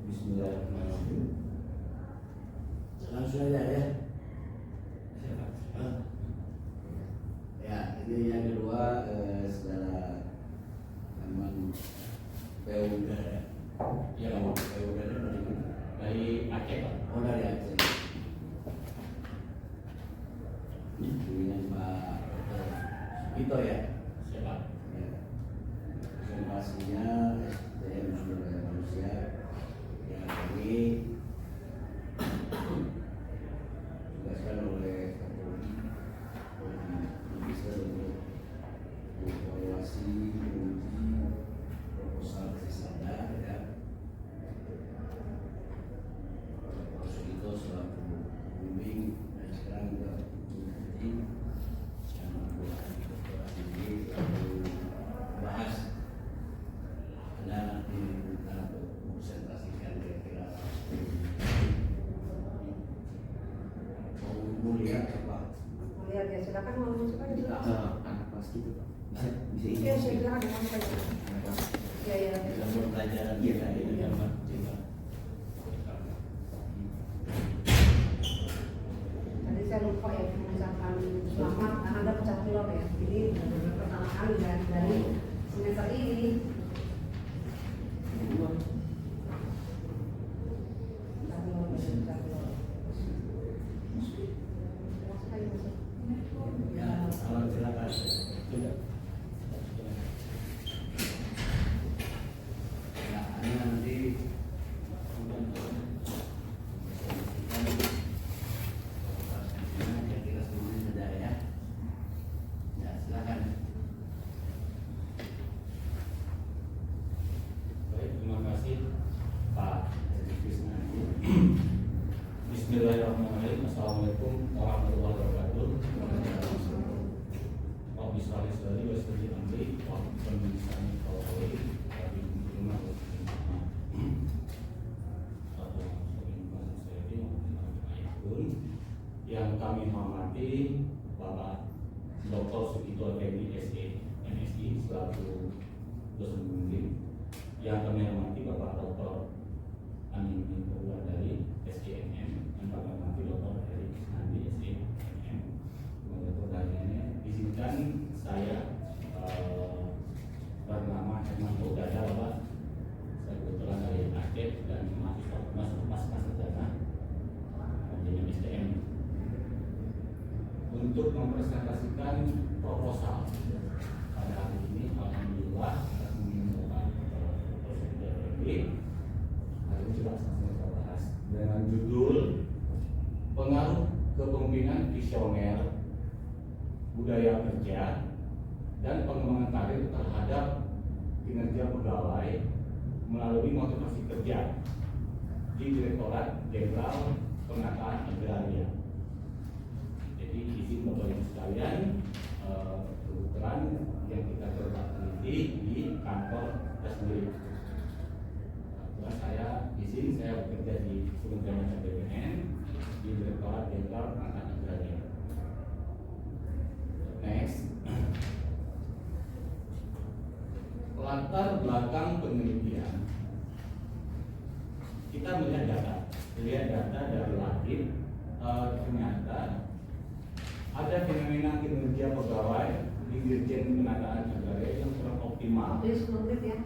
Bismillahirrahmanirrahim. Langsung aja ya. Ya, ini yang kedua saudara Aman Peuda ya. Ya, Peuda dari mana? Dari Aceh Pak. Oh, dari Aceh. Dengan Pak Sugito ya. Siapa? Ya. Presentasinya SDM sumber daya manusia yang kami ditugaskan oleh Kapolri bisa untuk evaluasi menguji proposal sisanya ya. Pak Sugito selaku pembimbing dan sekarang juga menjadi yang membuat ini lalu bahas ada nanti untuk presentasikan kira-kira mau lihat apa? Mau lihat ya, silakan mau masuk aja dulu. Anak kelas gitu Pak. Bisa ini. Oke, saya silakan masuk aja. Iya, iya. Dalam pembelajaran kita ini dapat coba. Tadi saya lupa ya mengucapkan selamat karena Anda pecah pilot ya. Jadi pertama kali dari semester ini. Ya, kalau silakan. Coba. Ya, ini nanti kira-kira semuanya sudah ya. Ya, silakan. Baik, terima kasih Pak Krisna. Bismillahirrahmanirrahim. Assalamualaikum warahmatullahi wabarakatuh. Wa bismillahirrahmanirrahim. Wa sallallahu yang kami hormati Bapak Dr. Sugito Effendi SE MSI selaku dosen pembimbing, yang kami hormati Bapak Dr. Amin dari SGMM, yang kami hormati Dr. Heri Krisnandi SGMM. Kemudian pertanyaannya, izinkan saya bernama Herman Pogada, Bapak. Saya kebetulan dari Aceh dan mahasiswa sarjana dengan STM untuk mempresentasikan proposal pada hari ini. Alhamdulillah atas menginginkan prosedur ini hari ini sudah langsung kita bahas dengan judul pengaruh kepemimpinan visioner budaya kerja dan pengembangan karir terhadap kinerja pegawai melalui motivasi kerja di Direktorat Jenderal Penataan Agraria. Jadi izin Bapak Ibu sekalian, kebetulan yang kita coba teliti di kantor kita sendiri. Kebetulan saya bekerja di Kementerian BPN di Direktorat Jenderal Penataan Agraria. Next. Latar belakang penelitian, kita melihat data dari LADIP. Ternyata ada fenomena kinerja pegawai di Dirjen Penataan Agraria yang kurang optimal. Jadi 10 menit ya.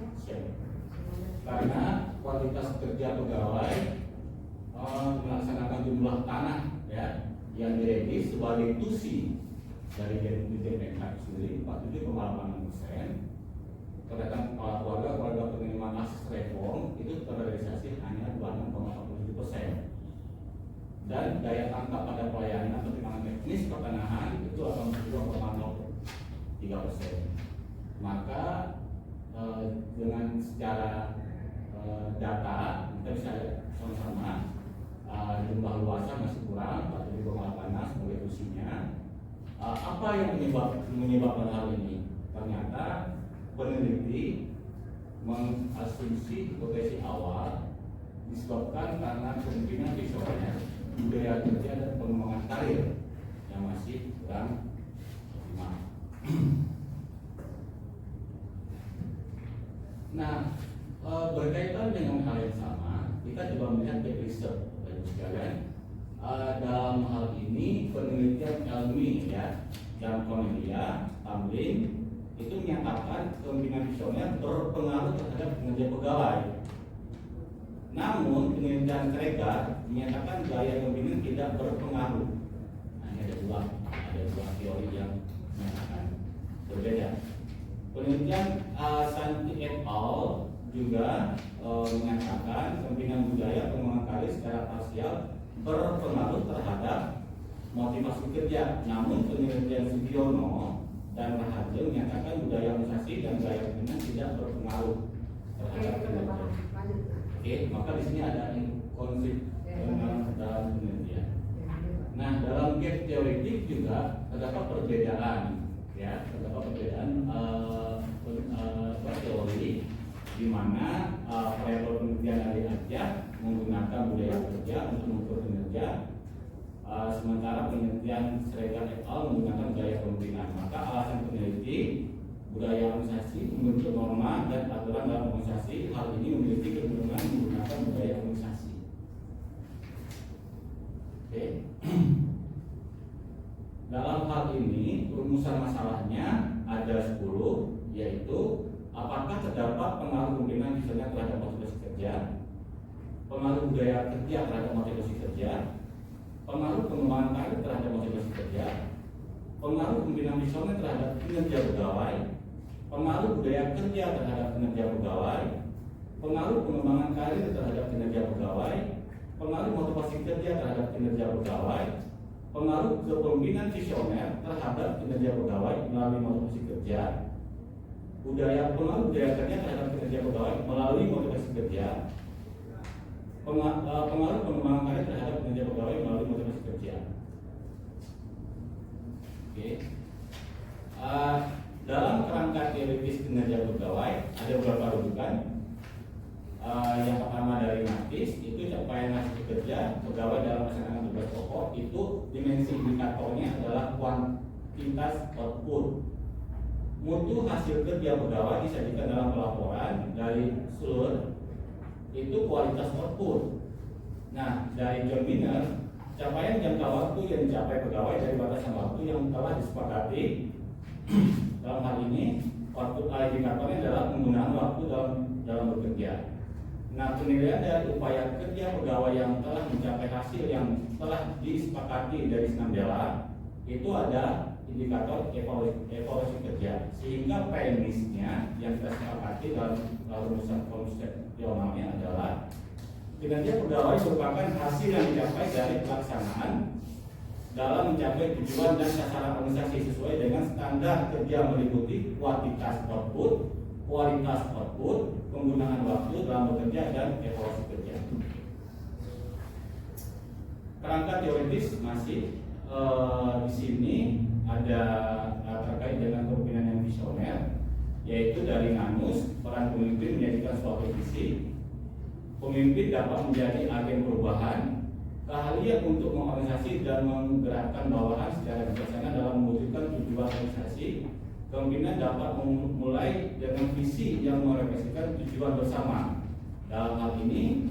Karena kualitas kerja pegawai melaksanakan jumlah tanah ya yang diregis sebagai tusi dari Dirjen PNH sendiri 47,8%. Terdapat keluarga penerima akses reform itu terrealisasi hanya 26,47%. Dan daya tangkap pada pelayanan pertimbangan teknis pertanahan itu 82,03%. Maka dengan secara data kita bisa sama-sama jumlah luasnya masih kurang 47,18 sebagai tusinya. Apa yang menyebabkan hal ini? Ternyata peneliti mengasumsi hipotesi awal disebabkan karena kemungkinan visioner budaya kerja dan pengembangan karir yang masih kurang optimal. Nah, berkaitan dengan hal yang sama, kita kita coba melihat case research, Bapak sekalian. Dalam hal ini penelitian ilmiah dan Cornelia Tamlin itu menyatakan kepemimpinan visioner berpengaruh terhadap kinerja pegawai. Namun penelitian Kregar menyatakan gaya kepemimpinan tidak berpengaruh. Nah, ini ada dua teori yang menyatakan berbeda. Penelitian Santi et al. Juga menyatakan kepemimpinan budaya pengembangan karir secara parsial berpengaruh terhadap motivasi kerja. Namun penelitian Sugiono dan Raharjo menyatakan budaya organisasi dan gaya kepemimpinan tidak berpengaruh terhadap kinerja. Oke, maka di sini ada konflik dalam penelitian. Nah, dalam gap teoretik juga terdapat perbedaan, ya, terdapat perbedaan teori di mana variabel penelitian dari Ajak menggunakan budaya kerja untuk mengukur kinerja, sementara penelitian Sregar et al. Menggunakan gaya kepemimpinan. Maka alasan peneliti budaya organisasi membentuk norma dan aturan dalam organisasi. Hal ini memiliki kecenderungan menggunakan budaya organisasi. Oke. Dalam hal ini rumusan masalahnya ada 10, yaitu apakah terdapat pengaruh kepemimpinan misalnya terhadap motivasi kerja, pengaruh budaya kerja terhadap motivasi kerja, pengaruh pengembangan karir terhadap motivasi kerja, pengaruh kepemimpinan visioner terhadap kinerja pegawai, pengaruh budaya kerja terhadap kinerja pegawai, pengaruh pengembangan karir terhadap kinerja pegawai, pengaruh motivasi kerja terhadap kinerja pegawai, pengaruh kepemimpinan visioner terhadap kinerja pegawai melalui motivasi kerja, pengaruh budaya kerja terhadap kinerja pegawai melalui motivasi kerja, pengaruh pengembangan karir terhadap kinerja pegawai melalui motivasi kerja. Oke. Dalam kerangka teoritis kinerja pegawai ada beberapa rujukan. Yang pertama dari Matis itu capaian hasil kerja pegawai dalam melaksanakan tugas pokok, itu dimensi indikatornya adalah kuantitas output. Mutu hasil kerja pegawai disajikan dalam pelaporan dari seluruh itu kualitas output. Nah, dari John Miner, capaian jangka waktu yang dicapai pegawai dari batasan waktu yang telah disepakati. Dalam hal ini, waktu indikatornya adalah penggunaan waktu dalam bekerja. Nah, penilaian dari upaya kerja pegawai yang telah mencapai hasil yang telah disepakati dari senam jala itu ada indikator evaluasi kerja, sehingga premisnya yang kita sepakati dalam rumusan konsepsionalnya adalah kinerja pegawai merupakan hasil yang dicapai dari pelaksanaan dalam mencapai tujuan dan sasaran organisasi sesuai dengan standar kerja meliputi kualitas output, penggunaan waktu dalam bekerja, dan evaluasi kerja. Kerangka teoritis masih di sini ada terkait dengan kepemimpinan yang visioner, yaitu dari Nanus, peran pemimpin menjadikan suatu visi. Pemimpin dapat menjadi agen perubahan, keahlian untuk mengorganisasi dan menggerakkan bawahan secara bijaksana dalam mewujudkan tujuan organisasi. Kepemimpinan dapat memulai dengan visi yang merefleksikan tujuan bersama. Dalam hal ini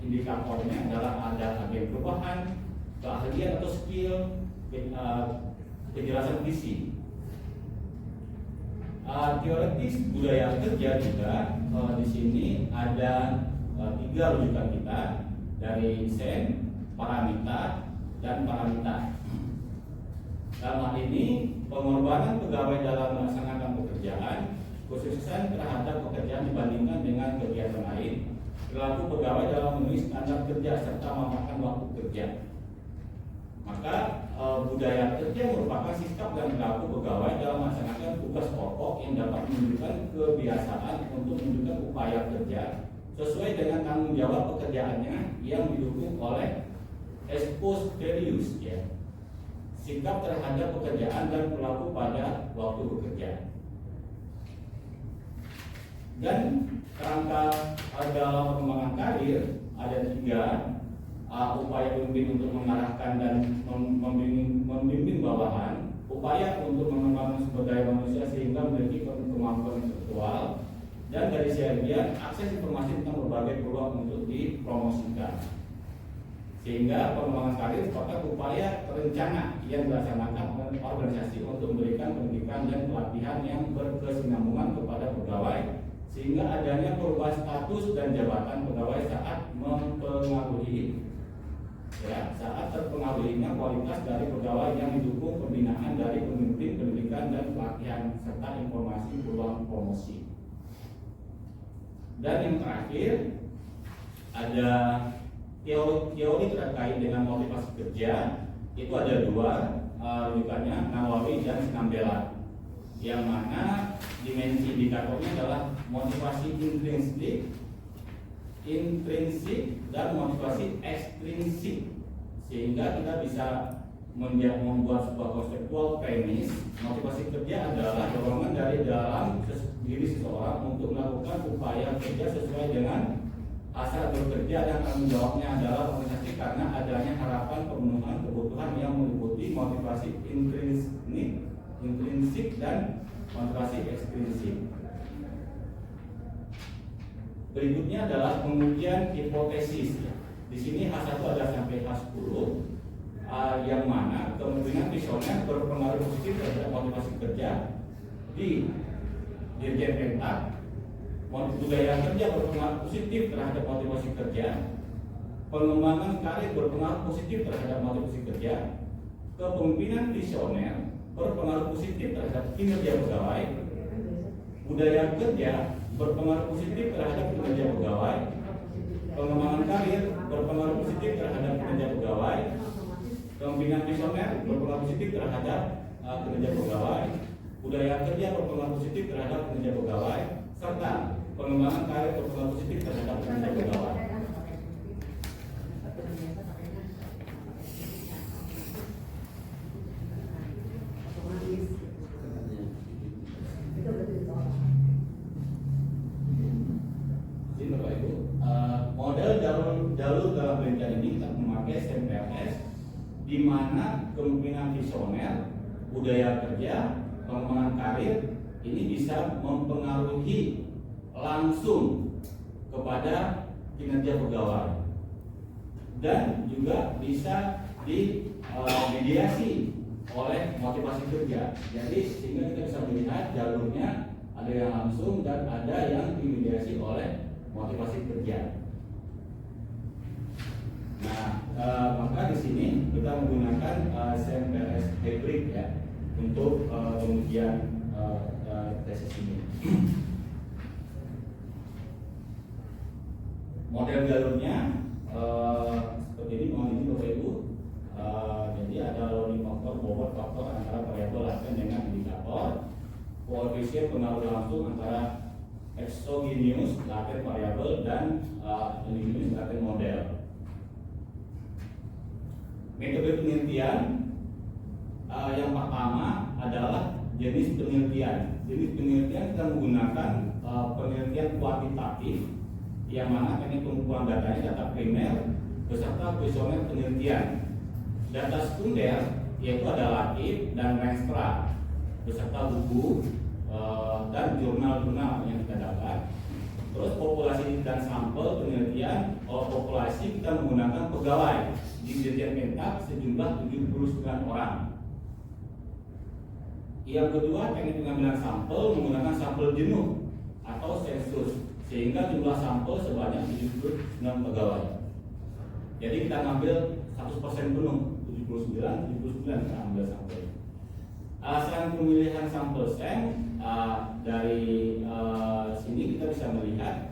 indikatornya adalah ada agen perubahan, keahlian atau skill, kejelasan visi. Teoritis budaya kerja juga di sini ada 3 rujukan kita dari Sen, Paramita, dan Paramita. Dalam hal ini, pengorbanan pegawai dalam melaksanakan pekerjaan, khususnya terhadap pekerjaan dibandingkan dengan kegiatan lain, perilaku pegawai dalam memenuhi standar kerja serta memakan waktu kerja. Maka budaya kerja merupakan sikap dan perilaku pegawai dalam melaksanakan tugas pokok yang dapat menunjukkan kebiasaan untuk menunjukkan upaya kerja sesuai dengan tanggung jawab pekerjaannya yang didukung oleh expose values, ya, sikap terhadap pekerjaan dan perilaku pada waktu bekerja. Dan kerangka dalam pengembangan karir ada 3 upaya pemimpin untuk mengarahkan dan membimbing bawahan, upaya untuk mengembangkan sumber daya manusia sehingga memiliki kemampuan intelektual, dan dari sebagian akses informasi tentang berbagai peluang untuk dipromosikan. Sehingga pengembangan karir merupakan upaya terencana yang dilaksanakan oleh organisasi untuk memberikan pendidikan dan pelatihan yang berkesinambungan kepada pegawai, sehingga adanya perubahan status dan jabatan pegawai saat mempengaruhi saat terpengaruhinya kualitas dari pegawai yang didukung pembinaan dari pemimpin pendidikan dan pelatihan serta informasi peluang promosi. Dan yang terakhir ada teori terkait dengan motivasi kerja. Itu ada dua rujukannya, Nawawi dan Snambela, yang mana dimensi indikatornya adalah motivasi intrinsik dan motivasi ekstrinsik, sehingga kita bisa membuat sebuah konseptual premis. Motivasi kerja adalah dorongan dari dalam diri seseorang untuk melakukan upaya kerja sesuai dengan asal bekerja dan tanggung jawabnya adalah organisasi karena adanya harapan pemenuhan kebutuhan yang meliputi motivasi intrinsik dan motivasi ekstrinsik. Berikutnya adalah pengujian hipotesis. Di sini H1 ada sampai H10, yang mana kemungkinan visioner berpengaruh positif terhadap motivasi kerja di Dirjen Pentak. Budaya kerja berpengaruh positif terhadap motivasi kerja, pengembangan karir berpengaruh positif terhadap motivasi kerja, kepemimpinan visioner berpengaruh positif terhadap kinerja pegawai, budaya kerja berpengaruh positif terhadap kinerja pegawai, pengembangan karir berpengaruh positif terhadap kinerja pegawai, kepemimpinan visioner berpengaruh positif terhadap kinerja pegawai, budaya kerja berpengaruh positif terhadap kinerja pegawai, serta pengembangan karir berpengaruh positif terhadap kinerja pegawai. Jadi Bapak Ibu, model jalur dalam penelitian ini kita memakai SMPLS, di mana kemungkinan visioner, budaya kerja, pengembangan karir ini bisa mempengaruhi langsung kepada kinerja pegawai dan juga bisa dimediasi oleh motivasi kerja. Jadi sehingga kita bisa melihat jalurnya ada yang langsung dan ada yang dimediasi oleh motivasi kerja. Nah, maka di sini kita menggunakan SMPLS hybrid ya untuk pengujian tesis ini. Model jalurnya seperti ini, mohon izin Bapak Ibu. Jadi ada loading faktor, bobot faktor antara variabel laten dengan indikator, koefisien pengaruh langsung antara exogenous laten variabel dan endogenous laten model. Metode penelitian yang pertama adalah jenis penelitian. Jenis penelitian kita menggunakan penelitian kuantitatif, yang mana teknik pengumpulan datanya data primer beserta kuesioner penelitian. Data sekunder yaitu ada lakip dan Renstra beserta buku dan jurnal-jurnal yang kita dapat. Terus populasi dan sampel penelitian, populasi kita menggunakan pegawai di Dirjen Pentak sejumlah 79 orang. Yang kedua, teknik pengambilan sampel menggunakan sampel jenuh atau sensus, sehingga jumlah sampel sebanyak 79 pegawai. Jadi kita ngambil 100% penuh, 79 kita ambil sampel. Alasan pemilihan sampel dari sini kita bisa melihat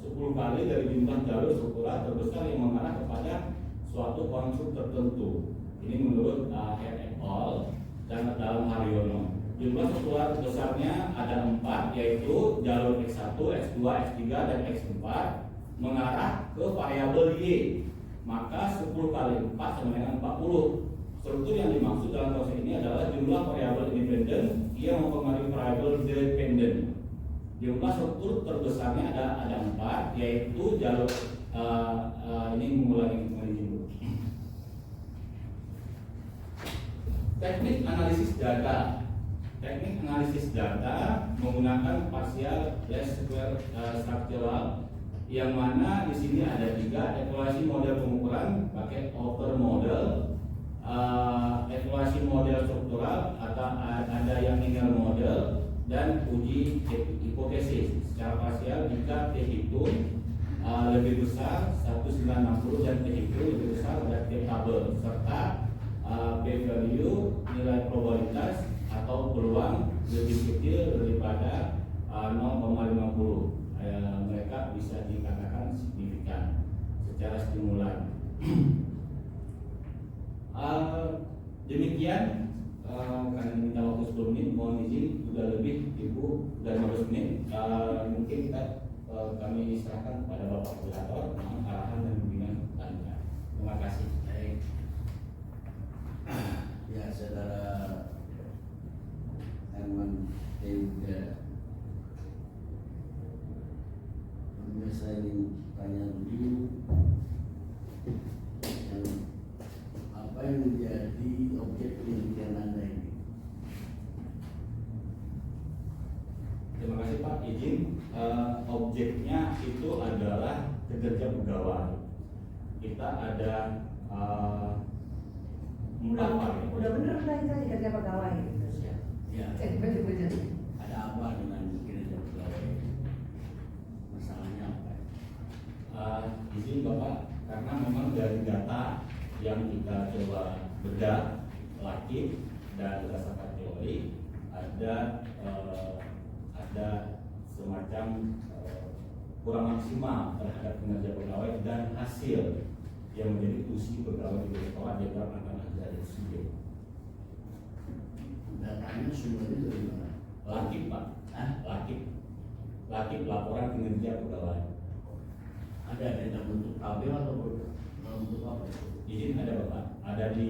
10 kali dari jumlah jalur struktural terbesar yang mengarah kepada suatu konstruk tertentu. Ini menurut Head et al. Dan dalam Haryono. Jumlah struktural besarnya ada 4, yaitu jalur X1, X2, X3, dan X4 mengarah ke variabel Y. Maka 10 kali 4 sama dengan 40. Struktur yang dimaksud dalam proses ini adalah jumlah variabel independen yang mempengaruhi variabel dependen. Jumlah struktur terbesarnya ada 4, yaitu jalur ini mengulangi dulu. Teknik analisis data. teknik analisis data menggunakan partial least square structural, yang mana di sini ada 3 evaluasi model pengukuran pakai outer model, evaluasi model struktural atau ada yang inner model, dan uji hipotesis secara parsial jika T itu lebih besar 1960 dan T itu lebih besar dari T tabel, serta P value nilai probabilitas atau peluang lebih kecil daripada 0,50. Mereka bisa dikatakan signifikan secara stimulan. Demikian, karena minta waktu 10 menit, mohon izin sudah lebih Ibu dari 15 menit. Mungkin kami serahkan kepada Bapak Koordinator arahan dan bimbingan lanjutan. Terima kasih. Baik. Ya, saudara Herman Teuga, saya ingin tanya dulu apa yang menjadi objek penelitian Anda ini? Terima kasih Pak. Izin, objeknya itu adalah kinerja pegawai. Kita ada 4 variabel. Udah bener kan kita kerja pegawai gitu. Ya, Bener. ada apa dengan kinerja pegawai? Masalahnya apa? Izin Bapak, karena memang dari data yang kita coba bedah laki dan berdasarkan teori ada semacam kurang maksimal terhadap kinerja pegawai dan hasil yang menjadi tusi pegawai di direktorat jenderal angkatan dari subjek. Datanya sumbernya dari mana? Laki Pak, laki laporan kinerja pegawai. Ada dalam bentuk tabel atau dalam bentuk apa? Izin ada Bapak, ada di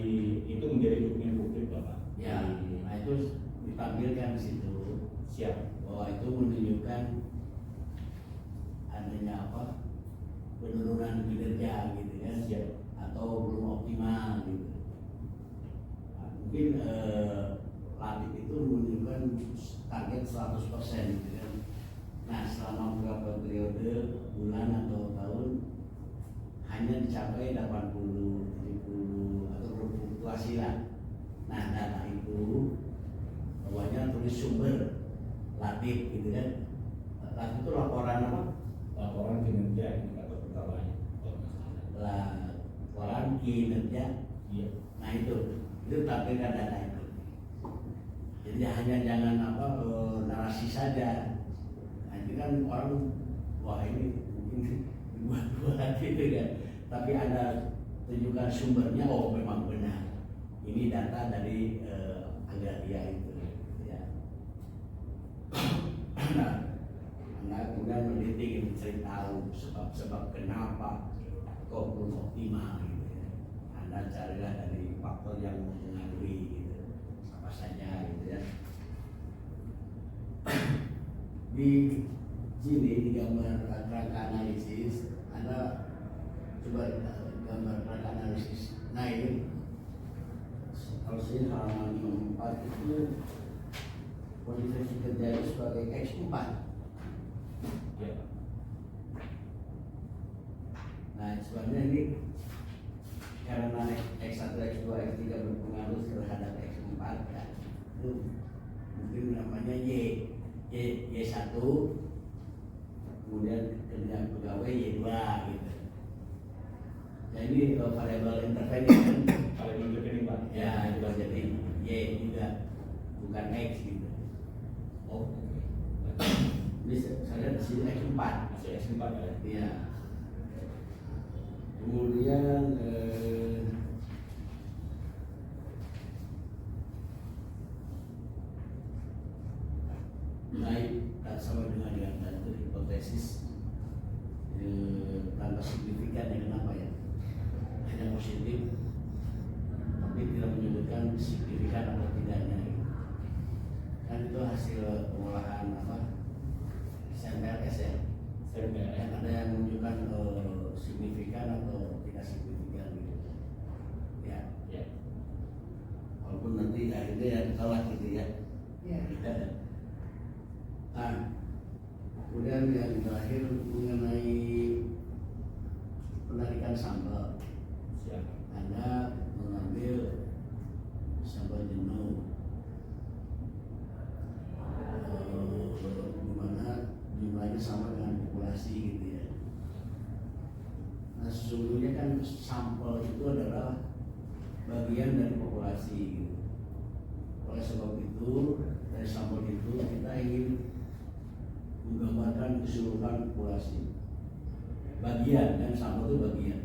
itu menjadi dokumen publik Bapak. Ya, nah itu ditampilkan di situ. Siap. Bahwa itu menunjukkan adanya apa? Penurunan kinerja gitu kan? Siap. Atau belum optimal gitu. Nah, mungkin Latif itu menunjukkan target 100% gitu kan. Nah, selama beberapa periode, bulan atau tahun hanya dicapai 80, 70 atau berfluktuasi lah. Nah, data itu bawahnya tulis sumber Latif gitu kan. Latif itu laporan apa? Laporan kinerja indikator pegawai. Laporan kinerja. Iya. Nah itu tampilkan data itu. Jadi hanya jangan narasi saja. Nah, itu kan orang wah ini mungkin dibuat-buat gitu kan. Tapi ada tunjukkan sumbernya, oh memang benar. Ini data dari Agraria itu. Ya. Nah, kemudian meneliti mencari tahu sebab kenapa kok belum optimal gitu ya. Anda carilah dari faktor yang mempengaruhi gitu, apa saja gitu ya. Di sini di gambar kerangka analisis Anda coba gambar kerangka analisis. Nah ini kalau saya halaman 4 itu posisi kerja itu sebagai X4. Ya. Nah sebenarnya ini karena X1, X2, X3 berpengaruh terhadap X4 kan, itu mungkin namanya Y1, kemudian kerja pegawai Y2 gitu. Nah ini variabel intervensi kan. Kalau bentuk ini Pak. Ya itu jadi Y juga, bukan X gitu. Oh. Ini saya di sini X4. Masih S4 ya. Iya. Kemudian naik sama dengan itu hipotesis tanpa signifikan ya, kenapa ya? Hanya positif, tapi tidak menyebutkan signifikan atau tidaknya. Kan itu hasil pengolahan apa? SMPLS ya. SMPLS. Ada yang menunjukkan signifikan atau tidak signifikan gitu. Ya. Ya. Walaupun nanti akhirnya ya ditolak gitu ya. Ya. sesungguhnya kan sampel itu adalah bagian dari populasi gitu. Oleh sebab itu dari sampel itu kita ingin menggambarkan keseluruhan populasi. Bagian kan sampel itu bagian.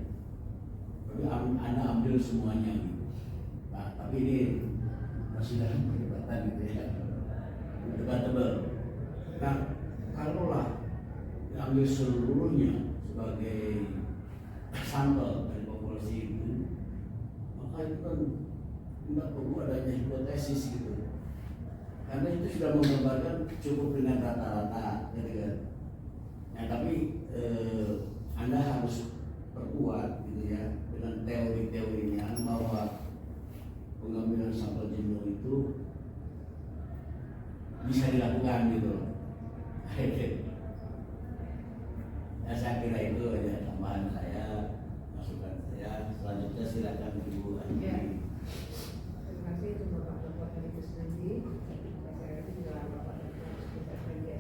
Tapi Anda ambil semuanya gitu. Nah, tapi ini masih dalam perdebatan gitu ya. Debatable. Nah, kalaulah diambil seluruhnya sebagai sampel dari populasi itu, maka itu kan tidak perlu adanya hipotesis gitu, karena itu sudah menggambarkan cukup dengan rata-rata, gitu kan. Nah, tapi Anda harus perkuat gitu ya dengan teori-teorinya bahwa pengambilan sampel jenuh itu bisa dilakukan gitu loh. Ya, saya kira itu aja tambahan saya, masukan saya. Selanjutnya silakan Ibu Andi. Ya. Terima kasih untuk Bapak Dr. Heri Kusnandi. Saya juga Bapak Dr. Kusnandi.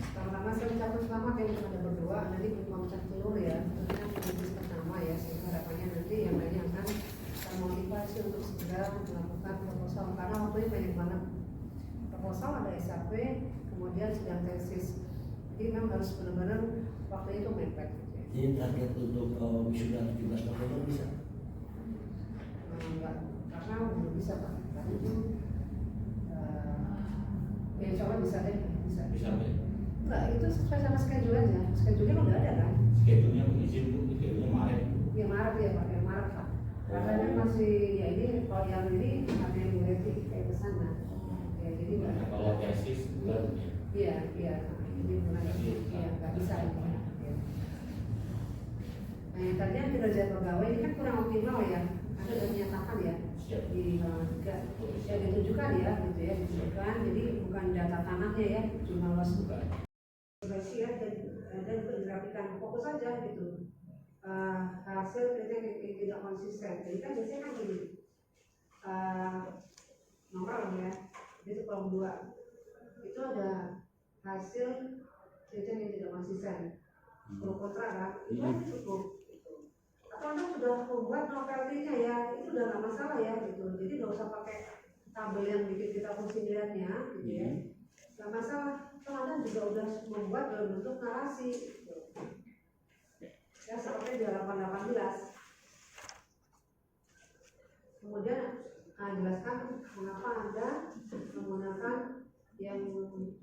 Pertama saya ucapkan selamat yang kepada berdua. Nanti berkomentar telur ya. Tentunya penulis pertama ya. Sehingga harapannya nanti yang lainnya akan termotivasi untuk segera melakukan proposal. Karena waktunya banyak banget. Proposal ada SAP, kemudian sedang tesis. Jadi memang harus benar-benar waktunya itu mepet. Jadi target untuk wisuda 17 November bisa? Enggak, karena belum bisa Pak. Karena itu ya insya Allah bisa deh, bisa. Bisa deh. Enggak, itu sesuai sama schedule aja. Schedule-nya udah ada kan? Schedule-nya izin Bu, schedule-nya Maret. Ya Maret ya Pak, ya Maret Pak. Karena kan masih ya ini kalau yang ini ada yang berarti kayak ke sana. Ya jadi Nah, kalau tesis bulan ya. iya, iya. Ini bulan ini ya nggak bisa ini. Ya. Nah, yang tadinya kinerja pegawai ini kan kurang optimal ya. Anda sudah menyatakan ya Siap. di halaman 3 ya ditunjukkan ya gitu ya ditunjukkan. Jadi bukan data tanahnya ya, cuma luas bukan. Ya, dan dirapikan fokus saja gitu. Hasil kerja yang tidak konsisten. Jadi kan biasanya kan gini. Nomor ya, itu kolom 2 itu ada hasil kerja yang tidak konsisten. Pro kontra kan, itu aja cukup. Atau Anda sudah membuat novelty-nya ya, itu udah nggak masalah ya gitu. Jadi nggak usah pakai tabel yang bikin kita pusing lihatnya, gitu ya. Nggak masalah. Kalau Anda juga udah membuat dalam bentuk narasi, gitu. Ya seperti di halaman 18. Kemudian jelaskan mengapa Anda menggunakan yang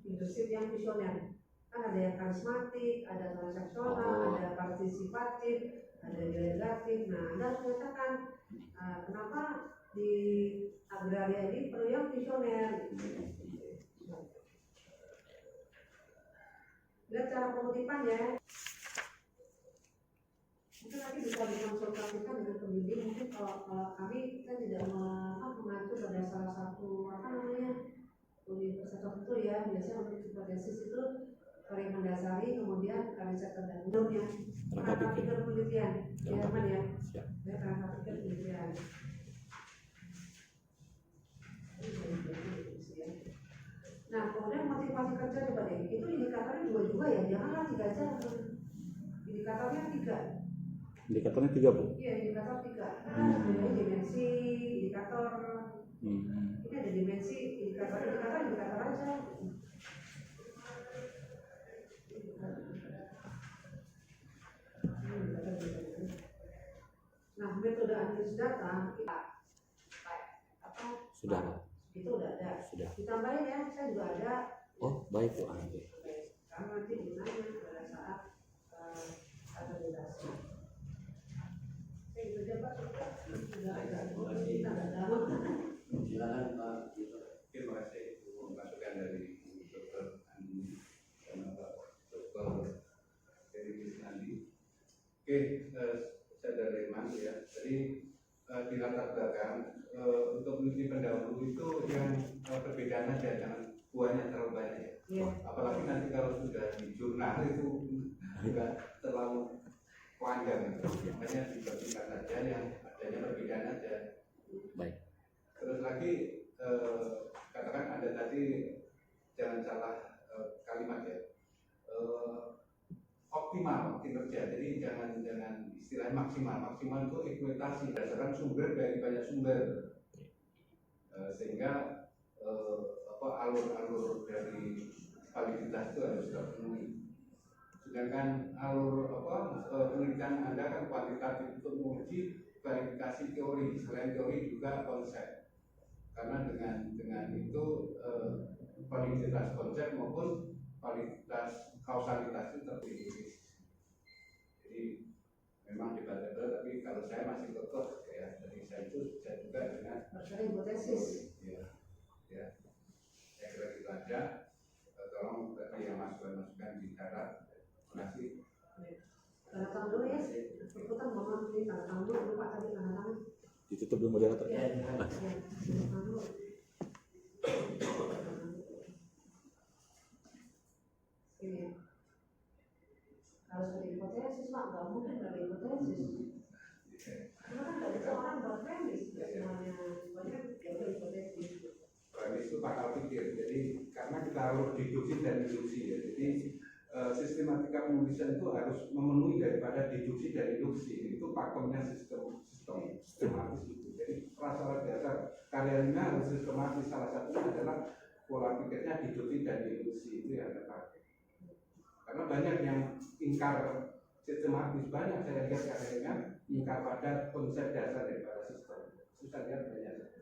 leadership yang visioner. Kan ada yang karismatik, ada transaksional, ada partisipatif, ada delegatif. Nah, Anda harus menyatakan kenapa di agraria ini perlu yang visioner. Lihat cara pengutipan ya. Mungkin nanti bisa dikonsultasikan dengan pembimbing. Mungkin kalau kami kan tidak mengacu pada salah satu universitas tertentu ya. Biasanya untuk hipotesis itu paling mendasari, kemudian riset terdahulunya. Kerangka pikir penelitian, ya aman ya. Ya kerangka pikir penelitian. Nah, kemudian motivasi kerja coba deh. Itu indikatornya juga ya. Janganlah 3 aja. Indikatornya 3. Indikatornya 3 Bu? Iya, indikator 3. Ada dimensi, indikator. Ini ada dimensi, indikator aja. Nah, metode analisis data apa? Sudah. Itu udah ada. Sudah. Ditambahin ya, saya juga ada. Oh, baik Bu. Karena nanti gunanya pada saat akreditasi. Itu aja Pak. Sudah ada. Silakan Pak. Terima kasih Bu masukan dari Dr. Andi dan Pak Dr. Heri Kusnandi. Oke, saya dari Mas ya. Jadi di latar belakang untuk peneliti pendahulu itu yang perbedaan aja, jangan buahnya terlalu banyak ya. Iya. Apalagi nanti kalau sudah di jurnal itu enggak terlalu panjang, makanya dibagikan saja yang adanya perbedaan aja. Baik. Terus lagi katakan ada tadi jangan salah kalimat ya. optimal kinerja. Jadi jangan istilah maksimal itu eksploitasi berdasarkan sumber dari banyak sumber. Sehingga alur dari validitas itu harus terpenuhi. Sedangkan alur penelitian Anda kan kuantitatif untuk menguji verifikasi teori, selain teori juga konsep. Karena dengan itu validitas konsep maupun validitas kausalitas itu terpilih. Jadi memang debatable, tapi kalau saya masih kekeh ya, dari saya itu saya juga dengan hipotesis. Ya, saya kira itu aja. Tolong tadi yang masukan bicara. Terima kasih. Tanda tangan dulu ya. Berputar mohon di tanda tangan dulu, lupa tadi tanda tangan. Ditutup dulu moderator. Ya, tanda tangan dulu. Oke. Kalau sudah hipotesis, Pak, nggak mungkin dari hipotesis. Karena kan nggak bisa orang buat premis, nggak semuanya hipotesis. Premis itu bakal pikir. Jadi karena kita harus deduksi dan induksi ya. Jadi sistematika penulisan itu harus memenuhi daripada deduksi dan induksi. Itu pakemnya sistematis itu. Jadi prasyarat dasar karya ini harus sistematis. Salah satunya adalah pola pikirnya deduksi dan induksi, itu yang kita pakai. Karena banyak yang ingkar sistematis, banyak saya lihat karyanya ingkar pada konsep dasar daripada sistem. Susah lihat banyak.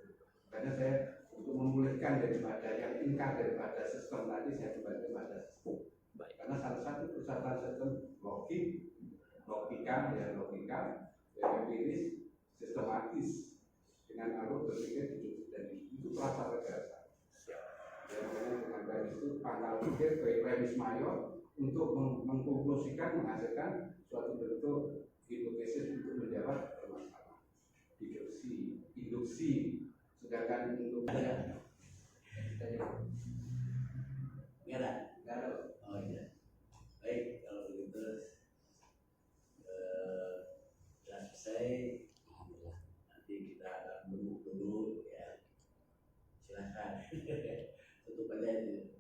Karena saya untuk memulihkan daripada yang ingkar daripada sistem tadi, saya kembali kepada sistem. Karena salah satu pusatan sistem logika yang empiris, sistematis dengan alur berpikir dan itu prasyarat dasar. Yang dengan premis itu pangkal pikir premis mayor untuk mengkonklusikan, menghasilkan suatu bentuk hipotesis untuk menjawab permasalahan. Induksi, sedangkan untuk Kalau oh iya, baik kalau begitu sudah selesai. Alhamdulillah. Nanti kita akan duduk dulu ya. Silakan. Tutup aja itu.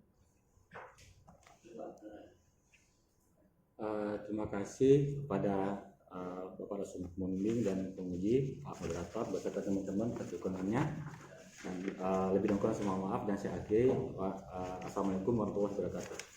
Terima kasih kepada Bapak Rasul Membimbing dan penguji, Pak Moderator, beserta teman-teman atas dukungannya. Dan lebih kurang mohon maaf dan saya akhiri. Assalamualaikum warahmatullahi wabarakatuh.